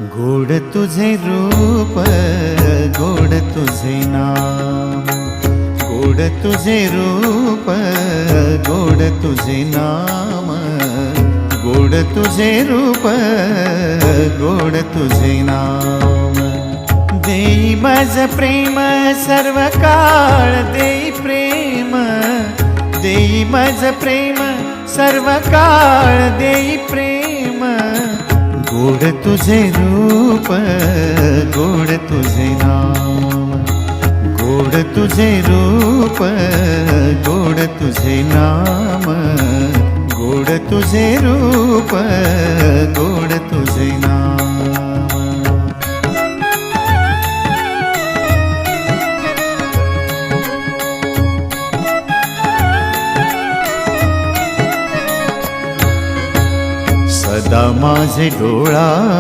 गोड तुझे रूप, गोड तुझे नाम, गोड तुझे रूप, गोड तुझे नाम, गोड तुझे रूप, गोड तुझे नाम। देई माझ प्रेम सर्व काळ, देई प्रेम, देई माझ प्रेम सर्व काळ, देई प्रेम। गोड तुझे रूप, गोड तुझे नाम, गोड तुझे रूप, गोड तुझे नाम, गोड तुझे रूप, गोड तुझे नाम। सदा माझे डोळा